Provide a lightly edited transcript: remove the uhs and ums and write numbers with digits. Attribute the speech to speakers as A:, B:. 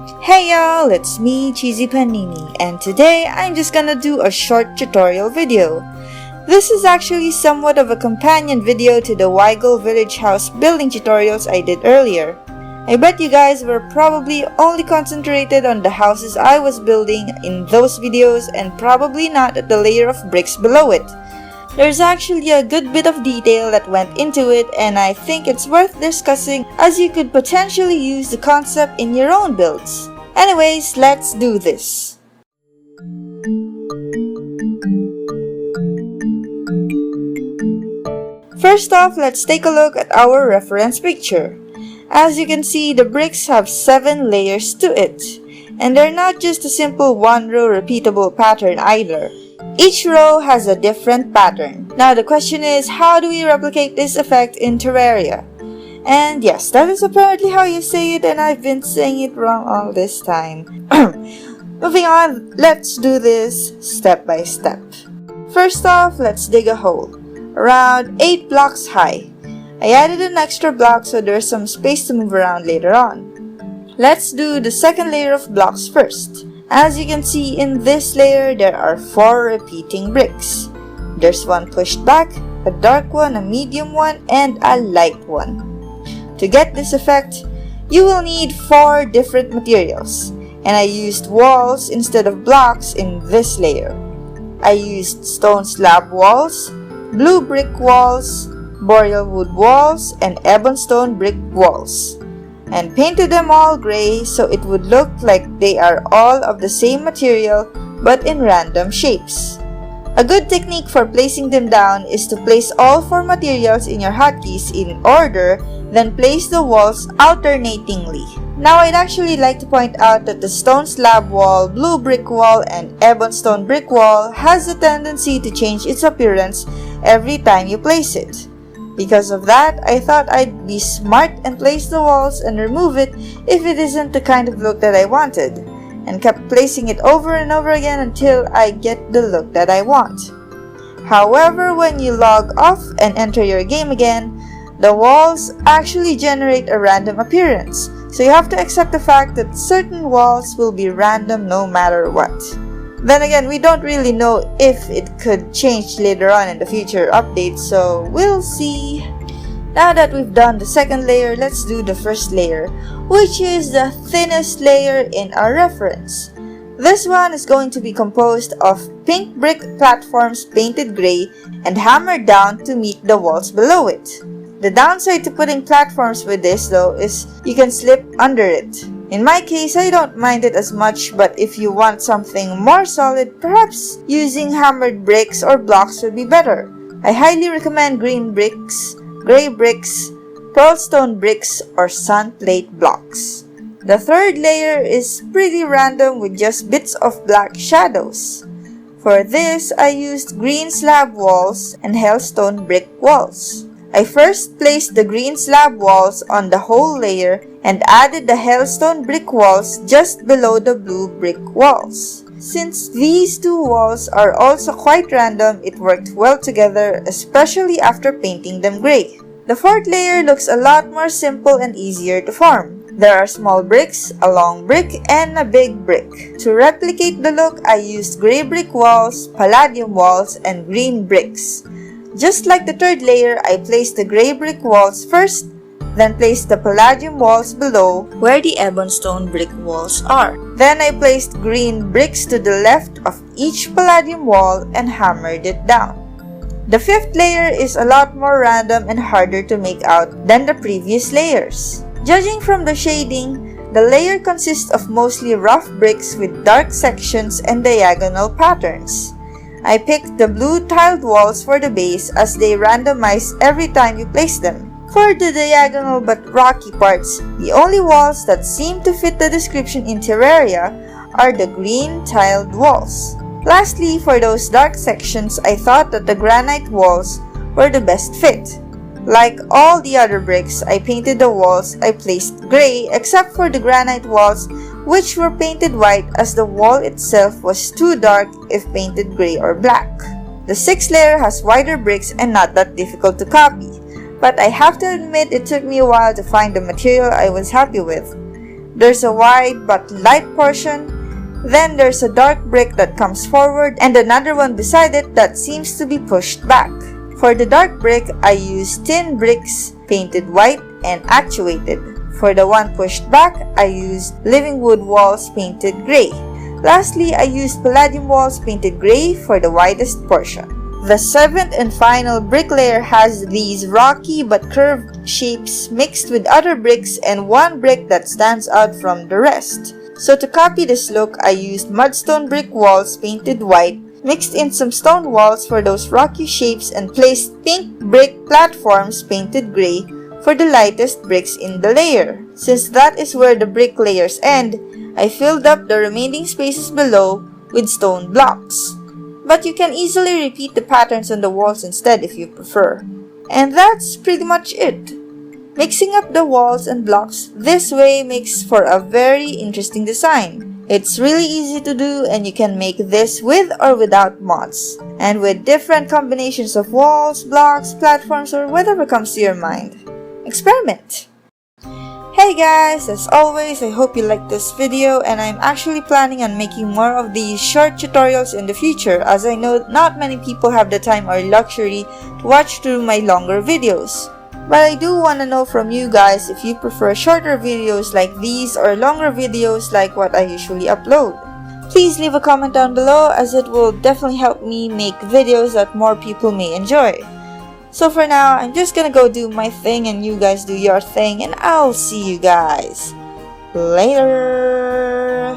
A: Hey y'all, it's me, CheesyPaninie, and today I'm just gonna do a short tutorial video. This is actually somewhat of a companion video to the Wygol Village House building tutorials I did earlier. I bet you guys were probably only concentrated on the houses I was building in those videos and probably not at the layer of bricks below it. There's actually a good bit of detail that went into it, and I think it's worth discussing as you could potentially use the concept in your own builds. Anyways, let's do this. First off, let's take a look at our reference picture. As you can see, the bricks have 7 layers to it, and they're not just a simple one-row repeatable pattern either. Each row has a different pattern. Now the question is, how do we replicate this effect in Terraria? And yes, that is apparently how you say it, and I've been saying it wrong all this time. Moving on, let's do this step by step. First off, let's dig a hole, around 8 blocks high. I added an extra block so there's some space to move around later on. Let's do the second layer of blocks first. As you can see in this layer, there are 4 repeating bricks. There's one pushed back, a dark one, a medium one, and a light one. To get this effect, you will need 4 different materials, and I used walls instead of blocks in this layer. I used stone slab walls, blue brick walls, boreal wood walls, and ebonstone brick walls, and painted them all gray so it would look like they are all of the same material but in random shapes. A good technique for placing them down is to place all 4 materials in your hotkeys in order, then place the walls alternatingly. Now I'd actually like to point out that the stone slab wall, blue brick wall, and ebonstone brick wall has a tendency to change its appearance every time you place it. Because of that, I thought I'd be smart and place the walls and remove it if it isn't the kind of look that I wanted, and kept placing it over and over again until I get the look that I want. However, when you log off and enter your game again, the walls actually generate a random appearance, so you have to accept the fact that certain walls will be random no matter what. Then again, we don't really know if it could change later on in the future updates, so we'll see. Now that we've done the second layer, let's do the first layer, which is the thinnest layer in our reference. This one is going to be composed of pink brick platforms painted gray and hammered down to meet the walls below it. The downside to putting platforms with this though is you can slip under it. In my case, I don't mind it as much, but if you want something more solid, perhaps using hammered bricks or blocks would be better. I highly recommend green bricks, gray bricks, pearlstone bricks, or sun plate blocks. The third layer is pretty random with just bits of black shadows. For this, I used green slab walls and hailstone brick walls. I first placed the green slab walls on the whole layer and added the hailstone brick walls just below the blue brick walls. Since these 2 walls are also quite random, it worked well together, especially after painting them gray. The fourth layer looks a lot more simple and easier to form. There are small bricks, a long brick, and a big brick. To replicate the look, I used gray brick walls, palladium walls, and green bricks. Just like the third layer, I placed the gray brick walls first, then placed the palladium walls below where the ebonstone brick walls are. Then I placed green bricks to the left of each palladium wall and hammered it down. The fifth layer is a lot more random and harder to make out than the previous layers. Judging from the shading, the layer consists of mostly rough bricks with dark sections and diagonal patterns. I picked the blue tiled walls for the base as they randomize every time you place them. For the diagonal but rocky parts, the only walls that seem to fit the description in Terraria are the green tiled walls. Lastly, for those dark sections, I thought that the granite walls were the best fit. Like all the other bricks, I painted the walls I placed gray except for the granite walls, which were painted white as the wall itself was too dark if painted gray or black. The sixth layer has wider bricks and not that difficult to copy, but I have to admit it took me a while to find the material I was happy with. there's a wide but light portion, then there's a dark brick that comes forward and another one beside it that seems to be pushed back. For the dark brick, I used tin bricks painted white and actuated. For the one pushed back, I used living wood walls painted gray. Lastly, I used palladium walls painted gray for the widest portion. The seventh and final brick layer has these rocky but curved shapes mixed with other bricks and one brick that stands out from the rest. So to copy this look, I used mudstone brick walls painted white, mixed in some stone walls for those rocky shapes, and placed pink brick platforms painted gray for the lightest bricks in the layer. Since that is where the brick layers end, I filled up the remaining spaces below with stone blocks. But you can easily repeat the patterns on the walls instead if you prefer. And that's pretty much it. Mixing up the walls and blocks this way makes for a very interesting design. It's really easy to do and you can make this with or without mods, and with different combinations of walls, blocks, platforms, or whatever comes to your mind. Experiment! Hey guys, as always, I hope you liked this video, and I'm actually planning on making more of these short tutorials in the future, as I know not many people have the time or luxury to watch through my longer videos. But I do want to know from you guys if you prefer shorter videos like these or longer videos like what I usually upload. Please leave a comment down below, as it will definitely help me make videos that more people may enjoy. So for now, I'm just gonna go do my thing and you guys do your thing, and I'll see you guys later.